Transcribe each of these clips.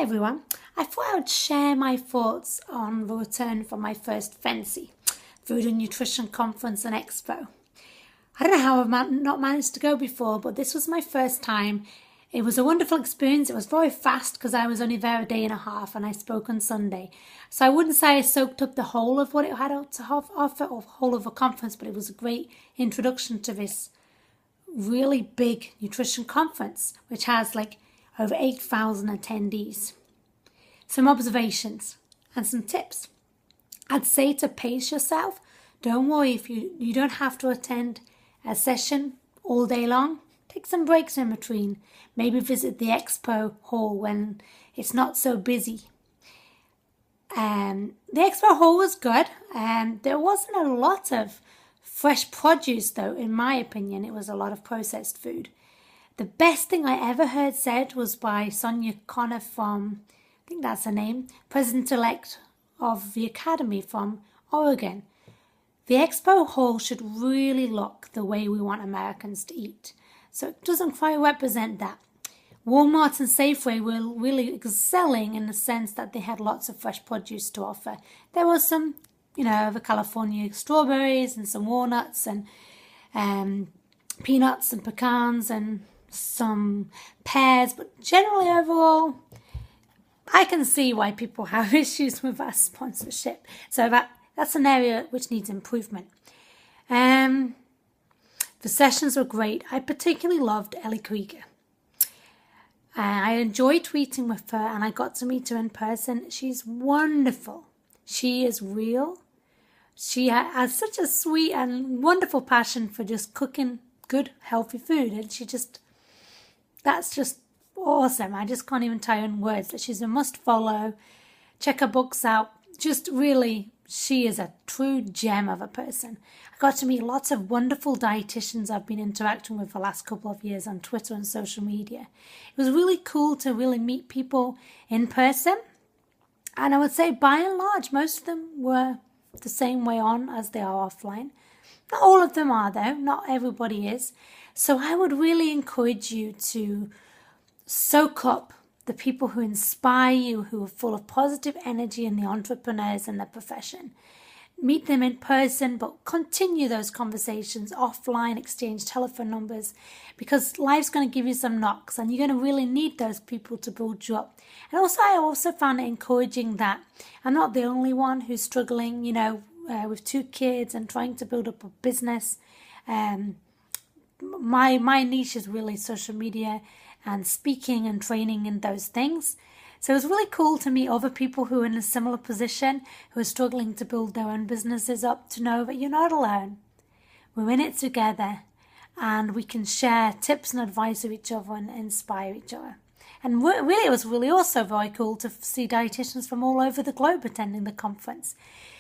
everyone. I thought I would share my thoughts on the return from my first Fnce, Food and Nutrition Conference and Expo. I don't know how I've not managed to go before, but this was my first time. It was a wonderful experience. It was very fast because I was only there a day and a half and I spoke on Sunday. So I wouldn't say I soaked up the whole of what it had to offer or whole of a conference, but it was a great introduction to this really big nutrition conference, which has like over 8,000 attendees. Some observations and some tips. I'd say to pace yourself. Don't worry if you don't have to attend a session all day long. Take some breaks in between. Maybe visit the expo hall when it's not so busy. The expo hall was good. There wasn't a lot of fresh produce though, in my opinion. It was a lot of processed food. The best thing I ever heard said was by Sonia Connor from, I think that's her name, President-elect of the Academy from Oregon. The expo hall should really look the way we want Americans to eat. So it doesn't quite represent that. Walmart and Safeway were really excelling in the sense that they had lots of fresh produce to offer. There was some, the California strawberries and some walnuts and peanuts and pecans and some pears. But generally overall, I can see why people have issues with our sponsorship. So that's an area which needs improvement. The sessions were great. I particularly loved Ellie Krieger. I enjoyed tweeting with her and I got to meet her in person. She's wonderful. She is real. She has such a sweet and wonderful passion for just cooking good, healthy food. And that's just awesome. I just can't even tell you in words that she's a must follow. Check her books out. Just really, she is a true gem of a person. I got to meet lots of wonderful dietitians I've been interacting with the last couple of years on Twitter and social media. It was really cool to really meet people in person. And I would say by and large, most of them were the same way on as they are offline. Not all of them are though. Not everybody is. So I would really encourage you to soak up the people who inspire you, who are full of positive energy, and the entrepreneurs in their profession. Meet them in person, but continue those conversations offline, exchange telephone numbers, because life's going to give you some knocks and you're going to really need those people to build you up. And also, I also found it encouraging that I'm not the only one who's struggling, with 2 kids and trying to build up a business. My niche is really social media and speaking and training in those things. So it was really cool to meet other people who are in a similar position, who are struggling to build their own businesses up, to know that you're not alone. We're in it together and we can share tips and advice with each other and inspire each other. And really, it was really also very cool to see dietitians from all over the globe attending the conference.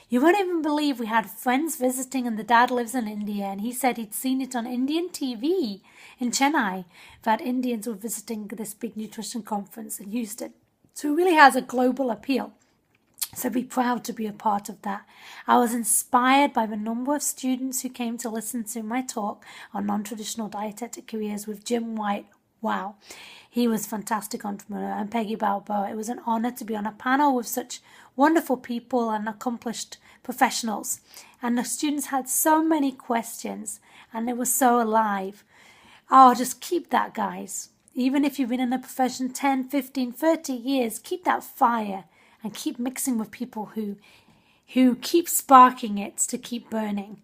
You won't even believe we had friends visiting, and the dad lives in India, and he said he'd seen it on Indian TV in Chennai that Indians were visiting this big nutrition conference in Houston. So it really has a global appeal. So be proud to be a part of that. I was inspired by the number of students who came to listen to my talk on non-traditional dietetic careers with Jim White. Wow, he was a fantastic entrepreneur, and Peggy Balboa. It was an honor to be on a panel with such wonderful people and accomplished professionals. And the students had so many questions and they were so alive. Oh, just keep that, guys. Even if you've been in the profession 10, 15, 30 years, keep that fire and keep mixing with people who keep sparking it to keep burning.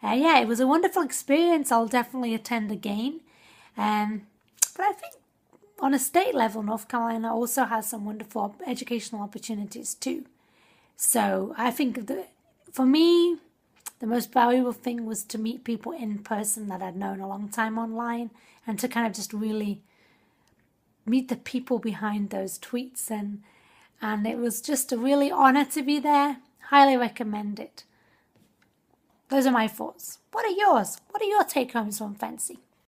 It was a wonderful experience. I'll definitely attend again. But I think on a state level, North Carolina also has some wonderful educational opportunities too. So I think for me, the most valuable thing was to meet people in person that I'd known a long time online, and to kind of just really meet the people behind those tweets. And it was just a really honor to be there. Highly recommend it. Those are my thoughts. What are yours? What are your take-homes from Fnce?